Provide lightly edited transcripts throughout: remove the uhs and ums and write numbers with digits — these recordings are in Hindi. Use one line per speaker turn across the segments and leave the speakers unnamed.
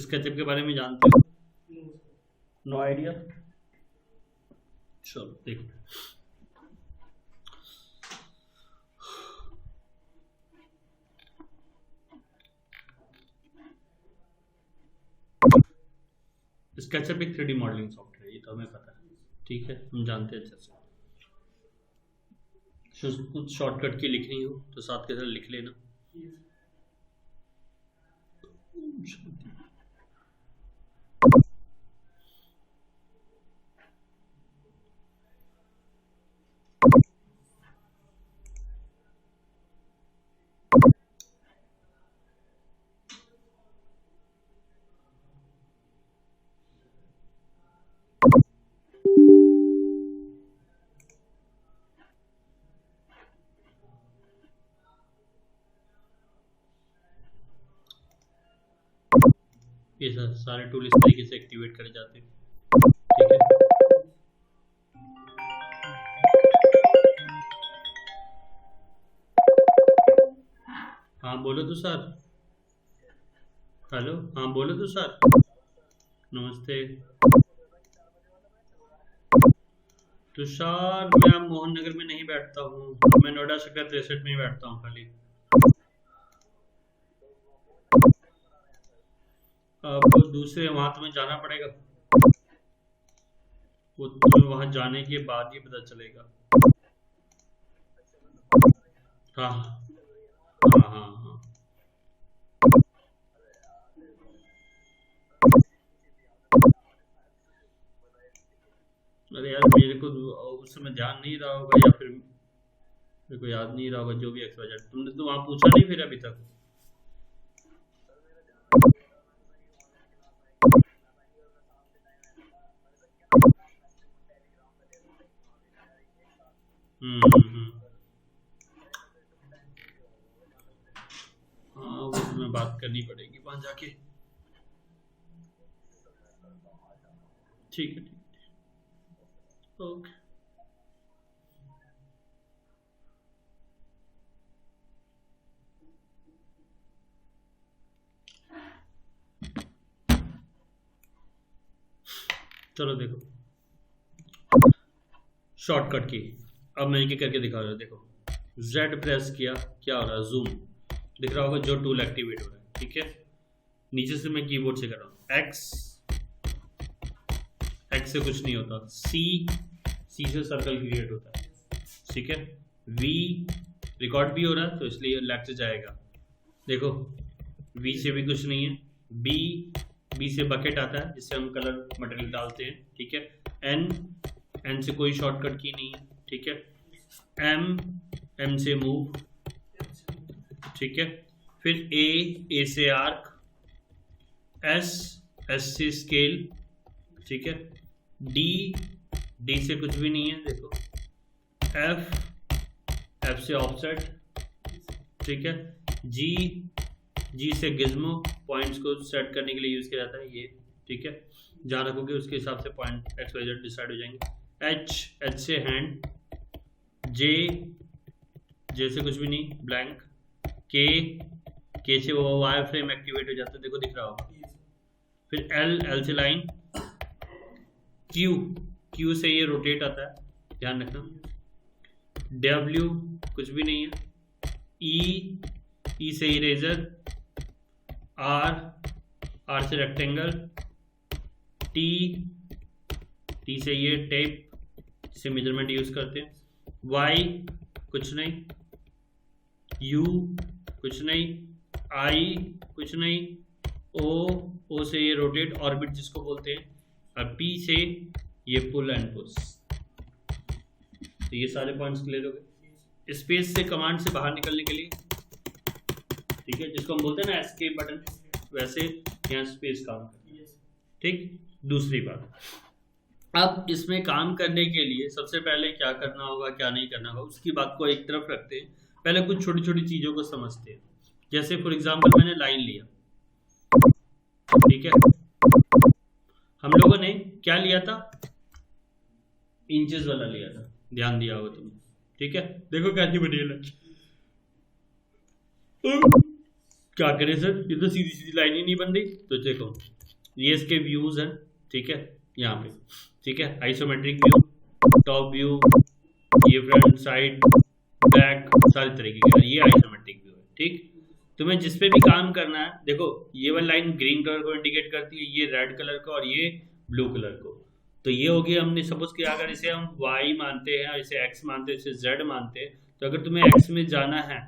स्केचअप के बारे में जानते हो? No idea. चलो देखो, स्केचअप एक 3D मॉडलिंग सॉफ्टवेयर है, ये तो हमें पता है, ठीक है, हम जानते हैं अच्छे से। कुछ शॉर्टकट की लिखनी हो तो साथ के साथ लिख लेना। ये सारे टूल इस तरीके से एक्टिवेट करे जाते हैं, ठीक है। हाँ बोलो तो सर। हेलो, हाँ बोलो तो सर। नमस्ते तुषार, मैं मोहन नगर में नहीं बैठता हूँ, मैं नोएडा सेक्टर 63 में ही बैठता हूँ खाली। आपको दूसरे वहां तुम्हें जाना पड़ेगा, वो तुम्हें वहां जाने के बाद ही पता चलेगा। हाँ हाँ हाँ हाँ। अरे यार मेरे को उस समय ध्यान नहीं रहा होगा, या फिर मेरे को याद नहीं रहा होगा, जो भी एक्स वाई जेड। तुमने तो वहां पूछा नहीं फिर अभी तक? हम्म। हाँ वो तुम्हें बात करनी पड़ेगी वहां जाके। ठीक है, ठीक है, ओके। चलो देखो शॉर्टकट की, अब मैं एक करके दिखा रहा हूँ। देखो Z प्रेस किया, क्या हो रहा है, जूम दिख रहा होगा, जो टूल एक्टिवेट हो रहा है, ठीक है। नीचे से मैं कीबोर्ड से कर रहा हूँ, X से कुछ नहीं होता, C से सर्कल क्रिएट होता है, ठीक है। V रिकॉर्ड भी हो रहा है तो इसलिए लेफ्ट से जाएगा। देखो V से भी कुछ नहीं है, B से बकेट आता है जिससे हम कलर मटेरियल डालते हैं, ठीक है। N से कोई शॉर्टकट की नहीं है, ठीक है। M से मूव, ठीक है। फिर A से आर्क, S से स्केल, ठीक है। D से कुछ भी नहीं है, देखो। F से ऑफसेट, ठीक है। G से गिज्मो, पॉइंट्स को सेट करने के लिए यूज किया जाता है ये, ठीक है। जहाँ रखोगे उसके हिसाब से पॉइंट XYZ डिसाइड हो जाएंगे। H से हैंड, J से कुछ भी नहीं, ब्लैंक। K से वो वायर फ्रेम एक्टिवेट हो जाता है, देखो दिख रहा होगा। फिर L से लाइन, Q से ये रोटेट आता है, ध्यान रखना। W कुछ भी नहीं है। E से इरेजर, R से रेक्टेंगल, T से ये टेप जिसे मेजरमेंट यूज करते हैं। Y कुछ नहीं, U कुछ नहीं, I कुछ नहीं, O से ये रोटेट ऑर्बिट जिसको बोलते हैं, और P से ये पुल एंड पुश। तो ये सारे पॉइंट्स क्लियर हो गए। स्पेस से कमांड से बाहर निकलने के लिए, ठीक है, जिसको हम बोलते हैं ना एस्केप बटन, वैसे यहाँ स्पेस काम करती है, ठीक। दूसरी बात, अब इसमें काम करने के लिए सबसे पहले क्या करना होगा क्या नहीं करना होगा उसकी बात को एक तरफ रखते हैं, पहले कुछ छोटी छोटी चीजों को समझते हैं। जैसे फॉर एग्जांपल मैंने लाइन लिया, ठीक है, हम लोगों ने क्या लिया था, इंचेस वाला लिया था, ध्यान दिया होगा तुमने, ठीक है। देखो कैसी मटेरियल है, क्या करें सर, ये तो सीधी सीधी लाइन ही नहीं बन रही। तो देखो ये इसके व्यूज हैं, ठीक है, यहाँ पे, ठीक है, आइसोमेट्रिक व्यू, टॉप व्यू, ये फ्रंट, साइड, बैक, सारी तरीके के, ये आइसोमेट्रिक व्यू है, ठीक। तुम्हें जिस पे भी काम करना है, देखो ये वाली लाइन ग्रीन कलर को इंडिकेट करती है, ये रेड कलर को, और ये ब्लू कलर को। तो ये हो गया, हमने सपोज किया अगर इसे हम y मानते हैं और इसे x मानते हैं, इसे z मानते हैं, तो अगर तुम्हें x में जाना है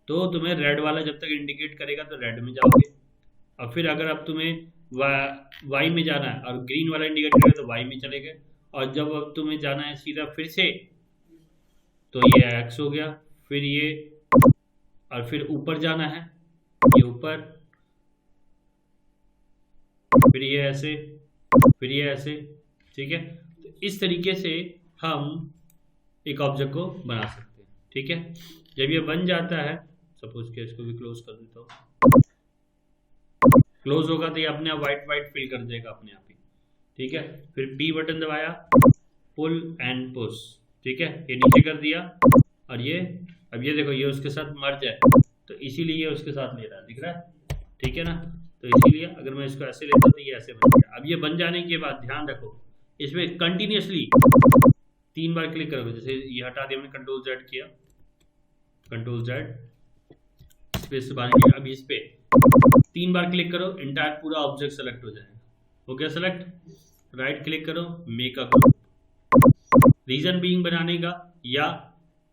तो तुम्हें रेड वाला जब तक इंडिकेट करेगा तो रेड में जाओगे, और फिर अगर अब तुम्हें y में जाना है और ग्रीन वाला इंडिकेट करेगा तो y में चले गए, और जब अब तुम्हें जाना है सीधा फिर से, तो ये x हो गया, फिर ये, और फिर ऊपर जाना है, ये ऊपर, फिर ये ऐसे, फिर ये ऐसे, ठीक है। तो इस तरीके से हम एक ऑब्जेक्ट को बना सकते हैं, ठीक है। जब ये बन जाता है, सपोज कि इसको भी क्लोज कर देता हूँ, क्लोज होगा तो ये अपने आप वाइट वाइट फिल कर देगा अपने आप ही, ठीक है। फिर P बटन दबाया, पुल एंड पुश, ठीक है, ये नीचे कर दिया, और ये अब ये देखो ये उसके साथ मर्ज है, तो इसीलिए ये उसके साथ ले रहा है, दिख रहा है, ठीक है ना। तो इसीलिए अगर मैं इसको ऐसे लेता तो ये ऐसे बन गया। अब ये बन जाने के बाद ध्यान रखो, इसमें कंटिन्यूसली 3 बार क्लिक करोगे, जैसे ये हटा दिया मैंने, कंट्रोल Z किया, कंट्रोल Z, स्पेस बार किया, अब इस पे 3 बार क्लिक करो, इंटायर पूरा ऑब्जेक्ट सेलेक्ट हो जाएगा। हो गया सेलेक्ट, राइट क्लिक करो, make a group, reason being बनाने का, या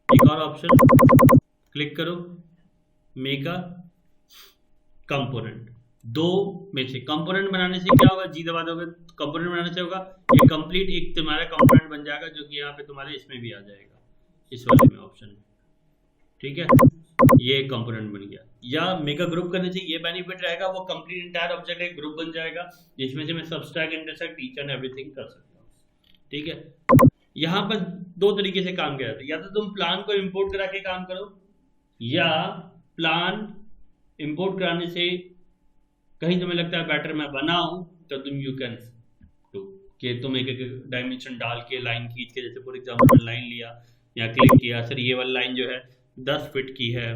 एक और ऑप्शन क्लिक करो, मेक अ कंपोनेंट। दो में से कंपोनेंट बनाने से क्या होगा, जी दबा दोगे, कंपोनेंट बनाने से होगा ये कंप्लीट एक तुम्हारा कंपोनेंट बन जाएगा, जो कि यहाँ पे तुम्हारे इसमें भी आ जाएगा, इस वाले में ऑप्शन में, ठीक है, ये कंपोनेंट बन गया। या मेगा ग्रुप करने से ये बेनिफिट रहेगा, वो कंप्लीट इंटायर ऑब्जेक्ट एक ग्रुप बन जाएगा, जिसमें से मैं subtract, intersect, each and everything कर सकता हूँ, ठीक है। यहाँ पर 2 तरीके से काम किया जाता है, या तो तुम प्लान को इंपोर्ट करा के काम करो, या प्लान इंपोर्ट कराने से कहीं तुम्हें लगता है बेटर मैं बनाऊं, तो तुम यू कैन डू कि तुम एक डायमेंशन डाल के लाइन खींच के, जैसे फॉर एग्जांपल लाइन लिया या क्लिक किया, सर ये वाली लाइन जो है 10 फीट की है,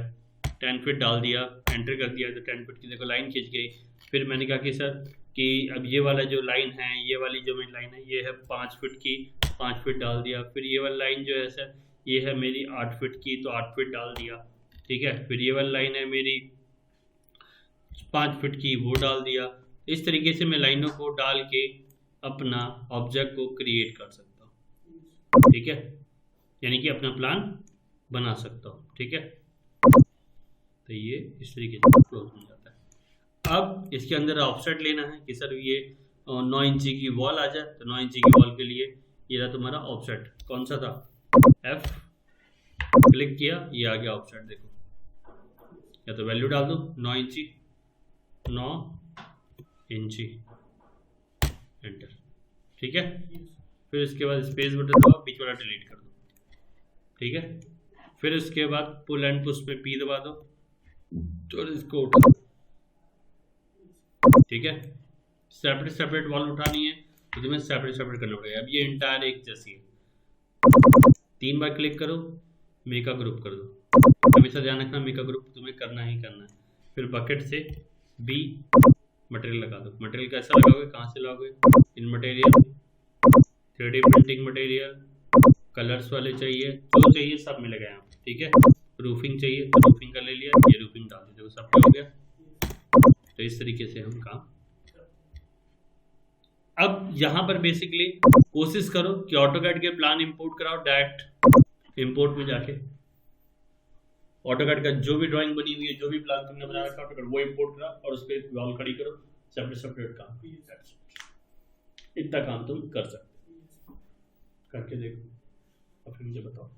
10 फीट डाल दिया, एंटर कर दिया तो 10 फीट की देखो लाइन खींच गई। फिर मैंने कहा कि सर कि अब ये वाला जो लाइन है, ये वाली जो मेरी लाइन है ये है 5 फीट की, 5 फीट डाल दिया। फिर ये वाली लाइन जो है सर ये है मेरी 8 फीट की, तो 8 फीट डाल दिया, ठीक है। फिर ये वाली लाइन है मेरी 5 फीट की, वो डाल दिया। इस तरीके से मैं लाइनों को डाल के अपना ऑब्जेक्ट को क्रिएट कर सकता हूँ, ठीक है, यानी कि अपना प्लान बना सकता हूँ, ठीक है। तो ये इस तरीके से क्लोज हो जाता है। अब इसके अंदर ऑफसेट लेना है कि सर ये 9 इंची की वॉल आ जाए, तो 9 इंची की वॉल के लिए ये रहा तुम्हारा ऑफसेट, कौन सा था, F, क्लिक किया, ये आ गया ऑफसेट, देखो, या तो वैल्यू डाल दो 9 इंची, 9 इंची, एंटर, ठीक है। फिर इसके बाद स्पेस बटन दबाओ, बीच वाला डिलीट कर दो, ठीक है। फिर इसके बाद पुल एंड पुश पे P दबा दो और इसको उठा दो, ठीक है। सेपरेट सेपरेट वॉल उठानी है तो तुम्हें सेपरेट सेपरेट करना पड़ेगा। अब ये इंटायर एक जैसी है, 3 बार क्लिक करो, मेका ग्रुप कर दो, हमेशा ध्यान रखना मेका ग्रुप तुम्हें करना ही करना है। फिर बकेट से B मटेरियल लगा दो। मटेरियल कैसा लगाओगे, कहाँ से लाओगे, इन material, 3D printing material, colours वाले चाहिए, जो चाहिए सब मिलेगा यहाँ, ठीक है। रूफिंग चाहिए तो रूफिंग का ले लिया, ये रूफिंग डाल दी, देखो सब हो गया। तो इस तरीके से हम काम, अब यहाँ पर बेसिकली कोशिश करो कि ऑटोकैड के प्लान इंपोर्ट कराओ, डायरेक्ट इंपोर्ट में जाके ऑटोकैड का जो भी ड्राइंग बनी हुई है, जो भी प्लान तुमने बना रखा ऑटोकैड, वो इंपोर्ट करा और उस पर वॉल खड़ी करो, सेपरेट सेपरेट काम, इतना काम तुम कर सकते हो, करके देखो और फिर मुझे बताओ।